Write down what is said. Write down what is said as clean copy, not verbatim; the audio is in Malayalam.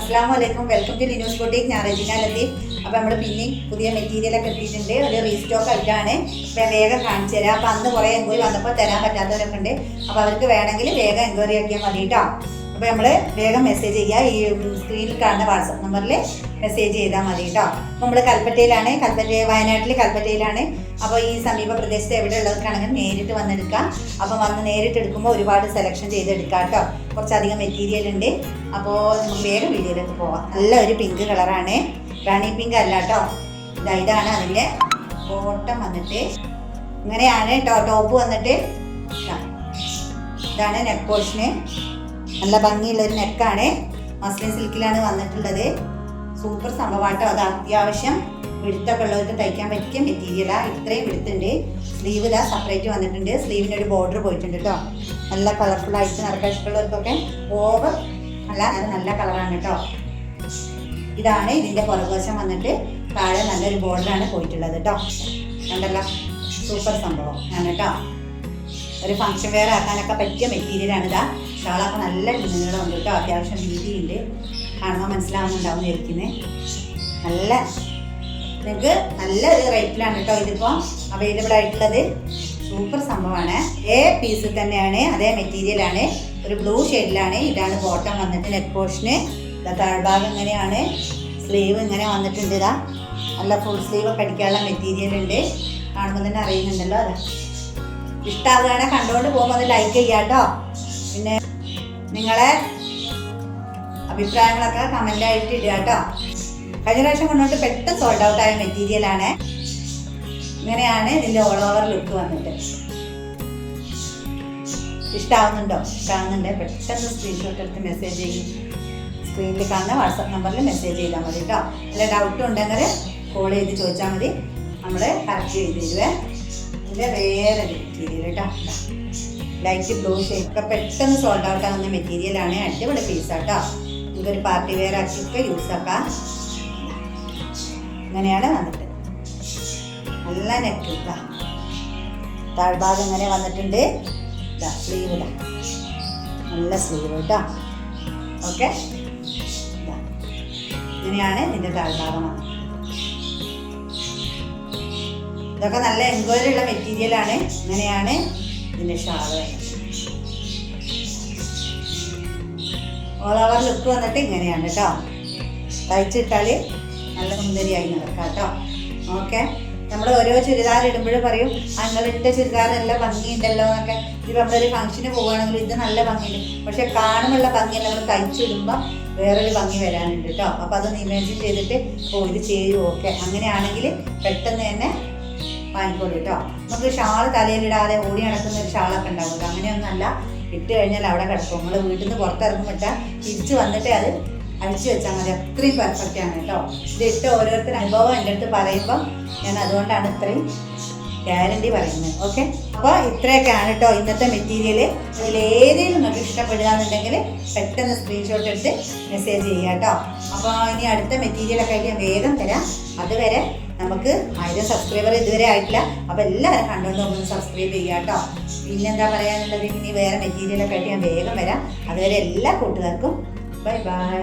അസ്സലാമലൈക്കും. Welcome to Linu's boutique. ഞാൻ റെജിന ലത്തീഫ്. അപ്പോൾ നമ്മൾ പിന്നെയും പുതിയ മെറ്റീരിയലൊക്കെ എത്തിയിട്ടുണ്ട്. ഒരു റീസ്റ്റോക്ക് ആയിട്ടാണ്. അപ്പോൾ വേഗം കാണിച്ചു തരാം. അപ്പോൾ അന്ന് കുറേ എൻക്വയറി വന്നപ്പോൾ തരാൻ പറ്റാത്തവരൊക്കെ ഉണ്ട്. അപ്പോൾ അവർക്ക് വേണമെങ്കിൽ വേഗം എൻക്വയറി ആക്കിയാൽ മതി കേട്ടോ. അപ്പോൾ നമ്മൾ വേഗം മെസ്സേജ് ചെയ്യുക. ഈ സ്ക്രീനിൽ കാണുന്ന വാട്സപ്പ് നമ്പറിൽ മെസ്സേജ് ചെയ്താൽ മതി കേട്ടോ. അപ്പോൾ നമ്മൾ കൽപ്പറ്റയിലാണ്, വയനാട്ടിൽ കൽപ്പറ്റയിലാണ്. അപ്പോൾ ഈ സമീപ പ്രദേശത്ത് എവിടെ ഉള്ളവർക്കാണെങ്കിൽ നേരിട്ട് വന്നെടുക്കാം. അപ്പോൾ വന്ന് നേരിട്ട് എടുക്കുമ്പോൾ ഒരുപാട് സെലക്ഷൻ ചെയ്തെടുക്കാം കേട്ടോ. കുറച്ചധികം മെറ്റീരിയൽ ഉണ്ട്. അപ്പോൾ നമുക്ക് വേഗം വീഡിയോയിലേക്ക് പോവാം. നല്ല ഒരു പിങ്ക് കളറാണ്, റാണി പിങ്ക് അല്ല കേട്ടോ. ഇതാണ് അതിൻ്റെ ബോട്ടം വന്നിട്ട് ഇങ്ങനെയാണ് കേട്ടോ. ടോപ്പ് വന്നിട്ട് ഇതാണ് നെക്ക് പോർഷന്. നല്ല ഭംഗിയുള്ളൊരു നെക്കാണ്. മസ്ലിൻ സിൽക്കിലാണ് വന്നിട്ടുള്ളത്. സൂപ്പർ സംഭവമാട്ടോ. അത് അത്യാവശ്യം വിടുത്തൊക്കെ ഉള്ളവർക്ക് തയ്ക്കാൻ പറ്റിയ മെറ്റീരിയലാണ്. ഇത്രയും വിടുത്തുണ്ട്. സ്ലീവ് ഇതാ സെപ്പറേറ്റ് വന്നിട്ടുണ്ട്. സ്ലീവിൻ്റെ ഒരു ബോർഡർ പോയിട്ടുണ്ട് കേട്ടോ. നല്ല കളർഫുള്ളായിട്ട് നടക്കാൻ ഇഷ്ടമുള്ളവർക്കൊക്കെ ഓവർ നല്ല കളറാണ് കേട്ടോ. ഇതാണ് ഇതിൻ്റെ പുറകുവശം വന്നിട്ട്. താഴെ നല്ലൊരു ബോർഡറാണ് പോയിട്ടുള്ളത് കേട്ടോ. കണ്ടല്ലോ, സൂപ്പർ സംഭവം ആണ് കേട്ടോ. ഒരു ഫംഗ്ഷൻ വെയർ ആക്കാനൊക്കെ പറ്റിയ മെറ്റീരിയലാണ്. ഇതാ ഷാളൊക്കെ നല്ല നീളമുണ്ട് കേട്ടോ. അത്യാവശ്യം വീതിയുണ്ട്. കാണുമ്പോൾ മനസ്സിലാവുന്നുണ്ടാവും ഇരിക്കുന്നത്. നല്ല നിങ്ങൾക്ക് നല്ലൊരു റേറ്റിലാണ് കേട്ടോ ഇതിപ്പോൾ അവൈലബിൾ ആയിട്ടുള്ളത്. സൂപ്പർ സംഭവമാണ്. അതേ പീസ് തന്നെയാണ്, അതേ മെറ്റീരിയലാണ്. ഒരു ബ്ലൂ ഷെയ്ഡിലാണ്. ഇതാണ് ബോട്ടം വന്നിട്ട്. നെക്ക് പോർഷന് താഴ്ഭാഗം ഇങ്ങനെയാണ്. സ്ലീവ് ഇങ്ങനെ വന്നിട്ടുണ്ട്. ഇതാ നല്ല ഫുൾ സ്ലീവ് ഒക്കെ അടിക്കാനുള്ള മെറ്റീരിയൽ ഉണ്ട്. കാണുമ്പോൾ തന്നെ അറിയുന്നുണ്ടല്ലോ. അതാ ഇഷ്ടമാവുകയാണെങ്കിൽ കണ്ടുകൊണ്ട് പോകുമ്പോൾ അത് ലൈക്ക് ചെയ്യാം കേട്ടോ. പിന്നെ നിങ്ങളെ അഭിപ്രായങ്ങളൊക്കെ കമൻ്റായിട്ട് ഇടുക കേട്ടോ. കഴിഞ്ഞ പ്രാവശ്യം കൊണ്ടുപോയിട്ട് പെട്ടെന്ന് സോൾഡ് ഔട്ട് ആയ മെറ്റീരിയലാണ്. ഇങ്ങനെയാണ് ഇതിൻ്റെ ഓൾ ഓവർ ലുക്ക് വന്നിട്ട്. ഇഷ്ടമാവുന്നുണ്ടോ? ഇഷ്ടമാവുന്നുണ്ട് പെട്ടെന്ന് സ്ക്രീൻഷോട്ട് എടുത്ത് മെസ്സേജ് ചെയ്യും. സ്ക്രീനിൽ കാണുന്ന വാട്സപ്പ് നമ്പറിൽ മെസ്സേജ് ചെയ്താൽ മതി കേട്ടോ. അല്ല ഡൗട്ട് ഉണ്ടെങ്കിൽ കോൾ ചെയ്ത് ചോദിച്ചാൽ മതി. നമ്മൾ കറക്റ്റ് ചെയ്ത് തരുവേ. ഇതിൻ്റെ വേറെ മെറ്റീരിയൽ കേട്ടോ. ലൈറ്റ് ബ്ലൂ ഷെയ്ഡ് പെട്ടെന്ന് സോൾഡ് ഔട്ട് ആകുന്ന മെറ്റീരിയലാണ്. അടിപൊളി പീസാട്ടോ. ഇതൊരു പാർട്ടി വെയർ ആക്കിയൊക്കെ യൂസ് ആക്കാം. ഇങ്ങനെയാണ് വന്നിട്ട്. നല്ല നെക്ക് ഇതാ. താഴ്ഭാഗം ഇങ്ങനെ വന്നിട്ടുണ്ട്. ഇതാ സ്ലീവ് ഇതാ നല്ല സ്ലീവ് കേട്ടോ. ഓക്കെ, ഇങ്ങനെയാണ് ഇതിൻ്റെ താഴ്ഭാഗം വന്നത്. ഇതൊക്കെ നല്ല എൻക്വയറി ഉള്ള മെറ്റീരിയലാണ്. ഇങ്ങനെയാണ് ഇതിൻ്റെ ഷാള്. ഓൾ ഓവർ ലുക്ക് വന്നിട്ട് ഇങ്ങനെയാണ് കേട്ടോ. തയ്ച്ചിട്ടാൽ നല്ല സുന്ദരിയായി നടക്കാം കേട്ടോ. ഓക്കെ, നമ്മൾ ഓരോ ചുരിദാർ ഇടുമ്പോഴും പറയും നിങ്ങളിട്ട ചുരിദാർ നല്ല ഭംഗിയുണ്ടല്ലോ എന്നൊക്കെ. ഇത് നമ്മളൊരു ഫംഗ്ഷന് പോവുകയാണെങ്കിൽ ഇത് നല്ല ഭംഗിയുണ്ട്, പക്ഷെ കാണുമുള്ള ഭംഗി നമ്മൾ തയ്ച്ചിടുമ്പോൾ വേറൊരു ഭംഗി വരാനുണ്ട് കേട്ടോ. അപ്പോൾ അതൊന്ന് ഇമാജിൻ ചെയ്തിട്ട് ഇത് ചെയ്യും. ഓക്കെ, അങ്ങനെയാണെങ്കിൽ പെട്ടെന്ന് തന്നെ വാങ്ങിക്കോളൂ കേട്ടോ. നമുക്ക് ഷാൾ തലയിലിടാതെ ഓടി നടക്കുന്ന ഒരു ഷാളൊക്കെ ഉണ്ടാവുമല്ലോ, അങ്ങനെയൊന്നുമല്ല. ഇട്ട് കഴിഞ്ഞാൽ അവിടെ കിടക്കും. നമ്മൾ വീട്ടിൽ നിന്ന് പുറത്തിറങ്ങുമ്പോൾ തിരിച്ച് വന്നിട്ട് അത് അഴിച്ചു വെച്ചാൽ മതി. അത്രയും പെർഫെക്റ്റ് ആണ് കേട്ടോ. ഇത് ഇട്ട് ഓരോരുത്തർ അനുഭവം എൻ്റെ അടുത്ത് പറയുമ്പം ഞാൻ അതുകൊണ്ടാണ് ഇത്രയും ഗ്യാരണ്ടി പറയുന്നത്. ഓക്കെ, അപ്പോൾ ഇത്രയൊക്കെയാണ് കേട്ടോ ഇന്നത്തെ മെറ്റീരിയൽ. ഇതിലേതെങ്കിലും നിങ്ങൾക്ക് ഇഷ്ടപ്പെടുക എന്നുണ്ടെങ്കിൽ പെട്ടെന്ന് സ്ക്രീൻഷോട്ട് എടുത്ത് മെസ്സേജ് ചെയ്യുക കേട്ടോ. അപ്പോൾ ഇനി അടുത്ത മെറ്റീരിയലൊക്കെ ആയിട്ട് ഞാൻ വേഗം തരാം. അതുവരെ നമുക്ക് 1000 സബ്സ്ക്രൈബർ ഇതുവരെ ആയിട്ടില്ല. അപ്പോൾ എല്ലാവരും കണ്ടുകൊണ്ട് ഒന്ന് സബ്സ്ക്രൈബ് ചെയ്യുക കേട്ടോ. പിന്നെന്താ പറയാനുള്ളത്, ഇനി വേറെ മെറ്റീരിയലൊക്കെ ആയിട്ട് ഞാൻ വേഗം വരാം. അതുവരെ എല്ലാ കൂട്ടുകാർക്കും ബൈ ബൈ.